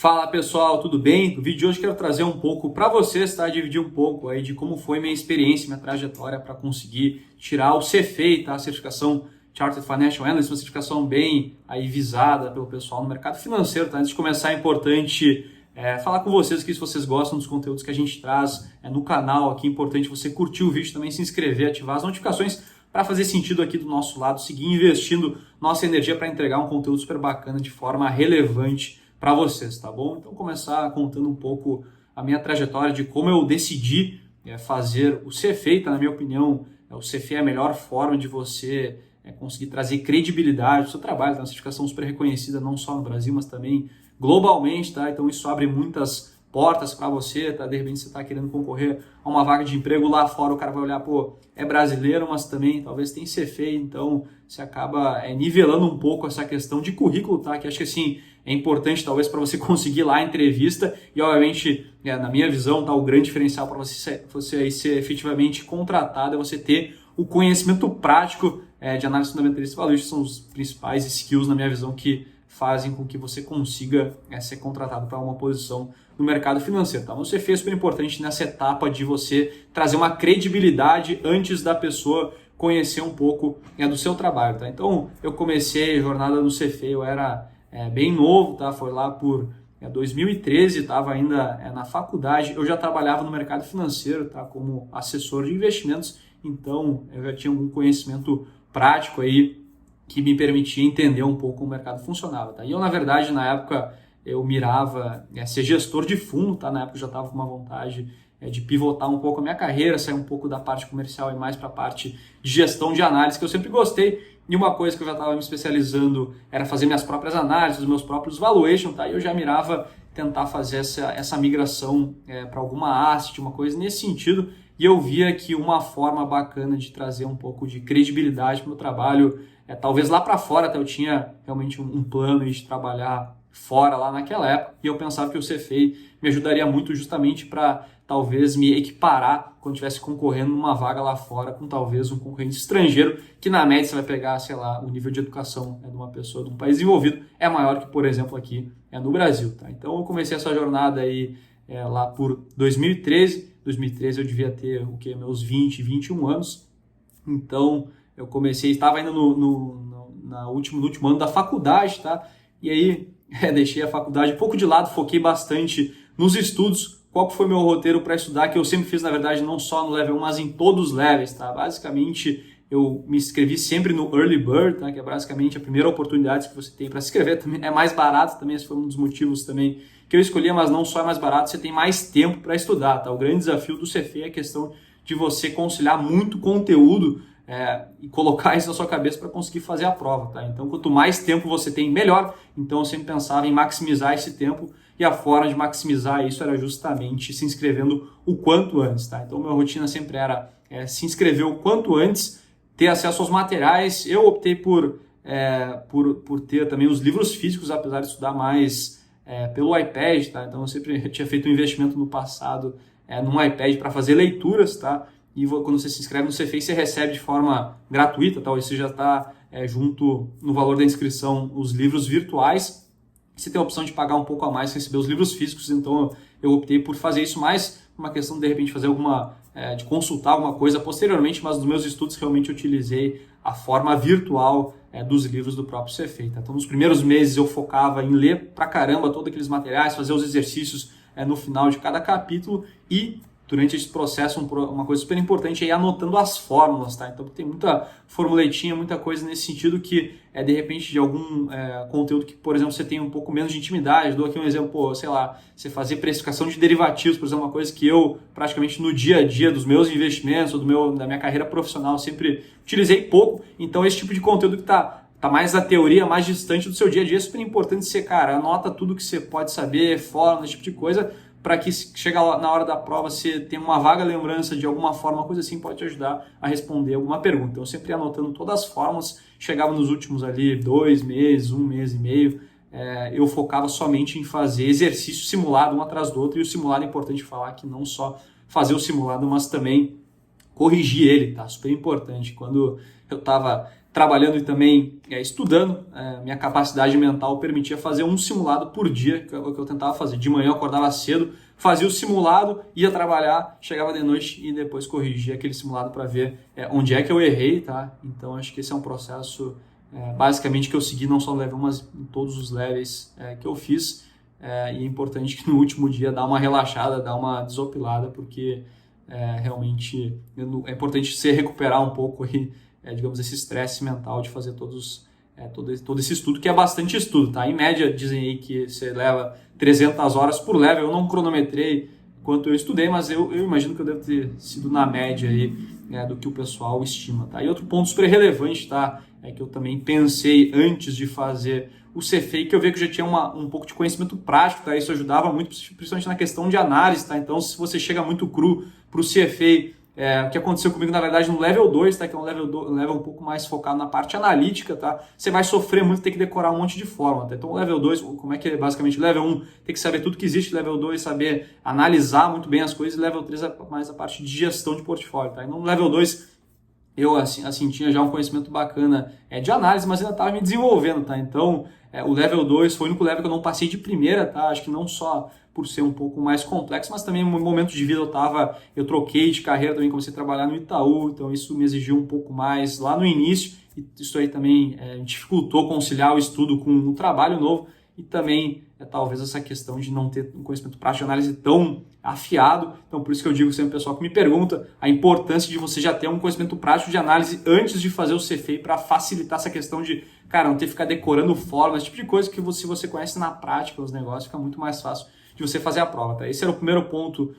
Fala pessoal, tudo bem? No vídeo de hoje quero trazer um pouco para vocês, tá? Dividir um pouco aí de como foi minha experiência, minha trajetória para conseguir tirar o CFA, tá? A certificação Chartered Financial Analyst, uma certificação bem aí visada pelo pessoal no mercado financeiro, tá? Antes de começar é importante falar com vocês que se vocês gostam dos conteúdos que a gente traz no canal aqui, é importante você curtir o vídeo, também se inscrever, ativar as notificações para fazer sentido aqui do nosso lado, seguir investindo nossa energia para entregar um conteúdo super bacana de forma relevante para vocês, tá bom? Então, começar contando um pouco a minha trajetória de como eu decidi fazer o CFA, tá? Na minha opinião, o CFA é a melhor forma de você conseguir trazer credibilidade ao seu trabalho, tá? Uma certificação super reconhecida não só no Brasil, mas também globalmente, tá? Então, isso abre muitas portas para você, tá? De repente você está querendo concorrer a uma vaga de emprego lá fora, o cara vai olhar, pô, é brasileiro, mas também talvez tem CFA, então você acaba nivelando um pouco essa questão de currículo, tá? Que acho que assim é importante talvez para você conseguir lá a entrevista e obviamente, na minha visão, tá, o grande diferencial para você aí ser efetivamente contratado é você ter o conhecimento prático de análise fundamentalista e valuation, são os principais skills, na minha visão, que fazem com que você consiga ser contratado para uma posição no mercado financeiro. Tá? Você fez super importante nessa etapa de você trazer uma credibilidade antes da pessoa conhecer um pouco do seu trabalho. Tá? Então, eu comecei a jornada no CFA, eu era bem novo, tá? Foi lá por 2013, estava ainda na faculdade, eu já trabalhava no mercado financeiro, tá? Como assessor de investimentos, então eu já tinha algum conhecimento prático aí que me permitia entender um pouco como o mercado funcionava. Tá? E eu, na verdade, na época, eu mirava ser gestor de fundo, tá? Na época eu já estava com uma vontade de pivotar um pouco a minha carreira, sair um pouco da parte comercial e mais para a parte de gestão de análise, que eu sempre gostei. E uma coisa que eu já estava me especializando era fazer minhas próprias análises, os meus próprios valuation, tá? E eu já mirava tentar fazer essa migração para alguma asset, uma coisa nesse sentido. E eu via que uma forma bacana de trazer um pouco de credibilidade para o meu trabalho, talvez lá para fora, até eu tinha realmente um plano de trabalhar fora lá naquela época, e eu pensava que o CFA me ajudaria muito justamente para talvez me equiparar quando estivesse concorrendo numa vaga lá fora com talvez um concorrente estrangeiro, que na média você vai pegar, sei lá, o nível de educação de uma pessoa de um país desenvolvido é maior que, por exemplo, aqui no Brasil. Tá? Então eu comecei essa jornada aí lá por 2013. 2013 eu devia ter meus 20, 21 anos. Então eu comecei, estava ainda no último ano da faculdade, tá? E aí deixei a faculdade um pouco de lado, foquei bastante nos estudos. Qual que foi meu roteiro para estudar, que eu sempre fiz, na verdade, não só no level 1, mas em todos os levels, tá? Basicamente, eu me inscrevi sempre no Early Bird, tá? Que é basicamente a primeira oportunidade que você tem para se inscrever. Também é mais barato, também esse foi um dos motivos também que eu escolhi, mas não só é mais barato, você tem mais tempo para estudar, tá? O grande desafio do CFA é a questão de você conciliar muito conteúdo e colocar isso na sua cabeça para conseguir fazer a prova, tá? Então, quanto mais tempo você tem, melhor. Então, eu sempre pensava em maximizar esse tempo e a forma de maximizar isso era justamente se inscrevendo o quanto antes, tá? Então, minha rotina sempre era se inscrever o quanto antes, ter acesso aos materiais. Eu optei por ter também os livros físicos, apesar de estudar mais pelo iPad, tá? Então, eu sempre tinha feito um investimento no passado num iPad para fazer leituras, tá? E quando você se inscreve no CFA, você recebe de forma gratuita, tá? Você já está junto no valor da inscrição os livros virtuais. Você tem a opção de pagar um pouco a mais, receber os livros físicos, então eu optei por fazer isso mais uma questão de repente fazer de consultar alguma coisa posteriormente, mas nos meus estudos realmente eu utilizei a forma virtual dos livros do próprio CFA. Tá? Então nos primeiros meses eu focava em ler pra caramba todos aqueles materiais, fazer os exercícios no final de cada capítulo e durante esse processo, uma coisa super importante é ir anotando as fórmulas, tá? Então tem muita formuletinha, muita coisa nesse sentido que de repente de algum conteúdo que, por exemplo, você tem um pouco menos de intimidade. Dou aqui um exemplo, sei lá, você fazer precificação de derivativos, por exemplo, uma coisa que eu praticamente no dia a dia dos meus investimentos ou da minha carreira profissional sempre utilizei pouco. Então esse tipo de conteúdo que tá mais da teoria, mais distante do seu dia a dia, é super importante você, cara, anota tudo que você pode saber, fórmula, esse tipo de coisa, para que chega na hora da prova você tenha uma vaga lembrança de alguma forma, coisa assim pode te ajudar a responder alguma pergunta. Então eu sempre ia anotando todas as fórmulas, chegava nos últimos ali 2 meses, 1 mês e meio, eu focava somente em fazer exercício simulado um atrás do outro, e o simulado é importante falar que não só fazer o simulado, mas também corrigir ele, tá? Super importante. Quando eu estava trabalhando e também estudando, minha capacidade mental permitia fazer um simulado por dia, que é o que eu tentava fazer. De manhã eu acordava cedo, fazia o simulado, ia trabalhar, chegava de noite e depois corrigia aquele simulado para ver onde é que eu errei, tá? Então acho que esse é um processo basicamente que eu segui não só no level 1, mas em todos os levels que eu fiz. E é importante que no último dia dá uma relaxada, dá uma desopilada, porque realmente é importante se recuperar um pouco aí, digamos, esse estresse mental de fazer todo esse estudo, que é bastante estudo, tá? Em média, dizem aí que você leva 300 horas por level. Eu não cronometrei quanto eu estudei, mas eu imagino que eu devo ter sido na média aí, do que o pessoal estima, tá? E outro ponto super relevante, tá? É que eu também pensei antes de fazer o CFA, que eu vi que eu já tinha um pouco de conhecimento prático, tá? Isso ajudava muito, principalmente na questão de análise, tá? Então, se você chega muito cru para o CFA, o que aconteceu comigo, na verdade, no level 2, tá? Que é um level um pouco mais focado na parte analítica, tá? Você vai sofrer muito, ter que decorar um monte de fórmula, tá? Então, o level 2, como é que é basicamente? Level 1, tem que saber tudo que existe. Level 2, saber analisar muito bem as coisas. E level 3 é mais a parte de gestão de portfólio, tá? E no level 2, eu, assim, tinha já um conhecimento bacana de análise, mas ainda estava me desenvolvendo, tá? Então, o level 2 foi o único level que eu não passei de primeira, tá? Acho que não só por ser um pouco mais complexo, mas também no momento de vida eu troquei de carreira também, comecei a trabalhar no Itaú, então isso me exigiu um pouco mais lá no início, e isso aí também dificultou conciliar o estudo com o trabalho novo, e também talvez essa questão de não ter um conhecimento prático de análise tão afiado. Então, por isso que eu digo sempre, pessoal que me pergunta, a importância de você já ter um conhecimento prático de análise antes de fazer o CFA, para facilitar essa questão de, cara, não ter que ficar decorando fórmulas, esse tipo de coisa que se você conhece na prática os negócios, fica muito mais fácil de você fazer a prova, tá? Esse era o primeiro ponto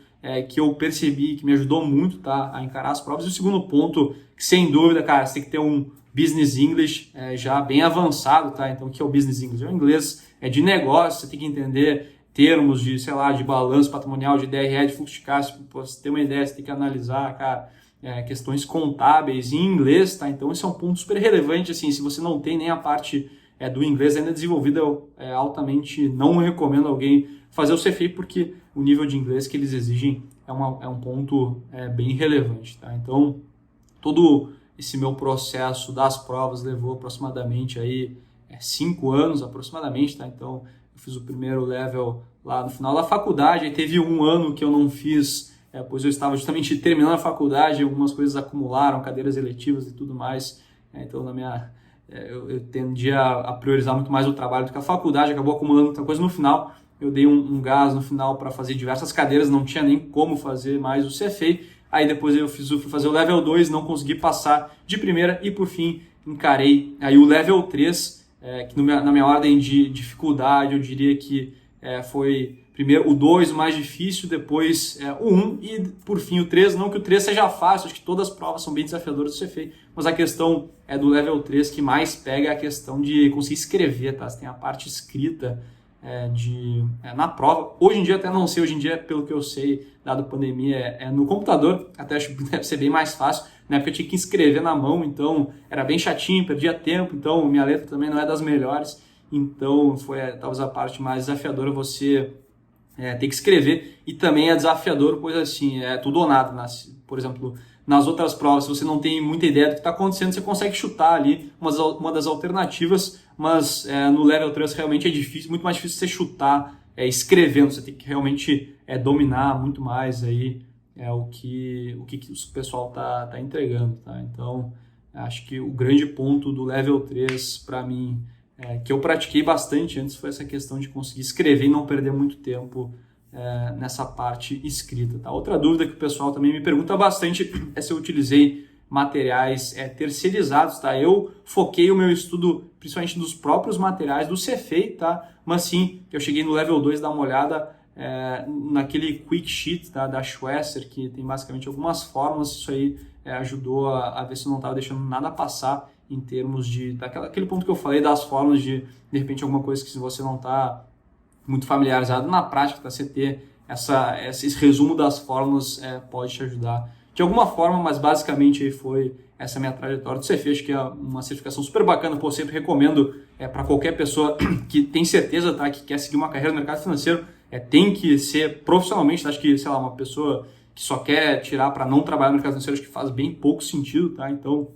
que eu percebi, que me ajudou muito, tá, a encarar as provas. E o segundo ponto, que sem dúvida, cara, você tem que ter um Business English já bem avançado, tá? Então, o que é o Business English? É o inglês de negócio, você tem que entender termos de, sei lá, de balanço patrimonial, de DRE, de fluxo de caixa. Para você ter uma ideia, você tem que analisar, cara, questões contábeis em inglês, tá? Então, esse é um ponto super relevante, assim, se você não tem nem a parte do inglês ainda desenvolvida, eu altamente não recomendo alguém fazer o CFA, porque o nível de inglês que eles exigem é um ponto bem relevante, tá? Então, todo esse meu processo das provas levou aproximadamente aí 5 anos aproximadamente, tá? Então, eu fiz o primeiro level lá no final da faculdade, aí teve um ano que eu não fiz, pois eu estava justamente terminando a faculdade, algumas coisas acumularam, cadeiras eletivas e tudo mais, então eu tendia a priorizar muito mais o trabalho do que a faculdade, acabou acumulando muita coisa. No final, eu dei um gás no final para fazer diversas cadeiras, não tinha nem como fazer mais o CFA, aí depois eu fui fazer o level 2, não consegui passar de primeira e por fim encarei aí o level 3, que na minha ordem de dificuldade eu diria que foi primeiro o 2 o mais difícil, depois o 1 e por fim o 3, não que o 3 seja fácil, acho que todas as provas são bem desafiadoras do CFA, mas a questão do level 3 que mais pega é a questão de conseguir escrever, tá? Você tem a parte escrita na prova. Hoje em dia até não sei, hoje em dia pelo que eu sei, dado a pandemia, no computador, até acho que deve ser bem mais fácil. Na época eu tinha que escrever na mão, então era bem chatinho, perdia tempo, então minha letra também não é das melhores, então foi talvez a parte mais desafiadora, você ter que escrever, e também é desafiador, pois assim, é tudo ou nada, por exemplo, nas outras provas, se você não tem muita ideia do que está acontecendo, você consegue chutar ali uma das alternativas, mas no level 3 realmente é difícil, muito mais difícil você chutar escrevendo, você tem que realmente dominar muito mais aí o que o pessoal está entregando, tá? Então, acho que o grande ponto do level 3 para mim, que eu pratiquei bastante antes, foi essa questão de conseguir escrever e não perder muito tempo nessa parte escrita, tá? Outra dúvida que o pessoal também me pergunta bastante é se eu utilizei materiais terceirizados, tá? Eu foquei o meu estudo principalmente nos próprios materiais do CFA, tá? Mas sim, eu cheguei no level 2, dar uma olhada naquele quick sheet, tá? Da Schwesser, que tem basicamente algumas fórmulas. Isso aí ajudou a ver se eu não estava deixando nada passar em termos aquele ponto que eu falei das fórmulas, de repente alguma coisa que se você não está muito familiarizado na prática, você ter esse resumo das fórmulas pode te ajudar de alguma forma, mas basicamente aí foi essa minha trajetória do CFA. Acho que é uma certificação super bacana, eu sempre recomendo para qualquer pessoa que tem certeza, tá, que quer seguir uma carreira no mercado financeiro, tem que ser profissionalmente, tá? Acho que, sei lá, uma pessoa que só quer tirar para não trabalhar no mercado financeiro, acho que faz bem pouco sentido, tá? Então,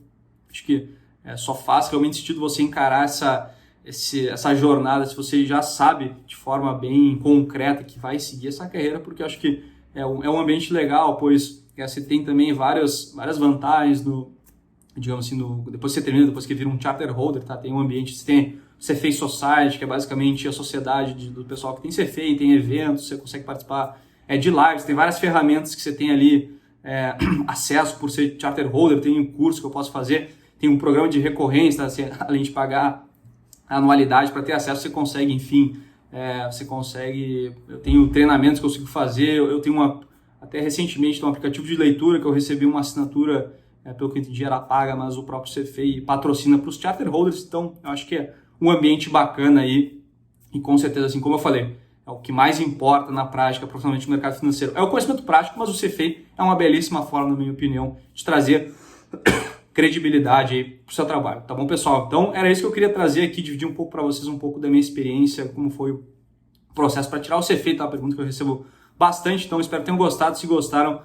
acho que Só faz realmente sentido você encarar essa jornada, se você já sabe de forma bem concreta que vai seguir essa carreira, porque eu acho que é um ambiente legal, pois você tem também várias vantagens digamos assim, depois que você termina, depois que vira um charter holder, tá? Tem um ambiente, você tem o CFA Society, que é basicamente a sociedade do pessoal que tem CFA, tem eventos, você consegue participar de lives, tem várias ferramentas que você tem ali acesso por ser charter holder, tem um curso que eu posso fazer, tem um programa de recorrência, tá? Você, além de pagar a anualidade para ter acesso, você consegue, enfim, eu tenho treinamentos que eu consigo fazer, eu tenho até recentemente tem um aplicativo de leitura que eu recebi uma assinatura, pelo que eu entendi era paga, mas o próprio CFA patrocina para os charter holders, então eu acho que é um ambiente bacana aí, e com certeza, assim como eu falei, o que mais importa na prática, profissionalmente no mercado financeiro, é o conhecimento prático, mas o CFA é uma belíssima forma, na minha opinião, de trazer credibilidade aí para o seu trabalho, tá bom, pessoal? Então era isso que eu queria trazer aqui, dividir um pouco para vocês um pouco da minha experiência, como foi o processo para tirar o CFA, tá? Uma pergunta que eu recebo bastante, então espero que tenham gostado. Se gostaram,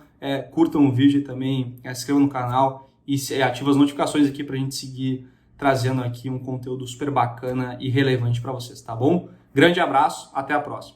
curtam o vídeo e também se inscrevam no canal e ativem as notificações aqui para a gente seguir trazendo aqui um conteúdo super bacana e relevante para vocês, tá bom? Grande abraço, até a próxima.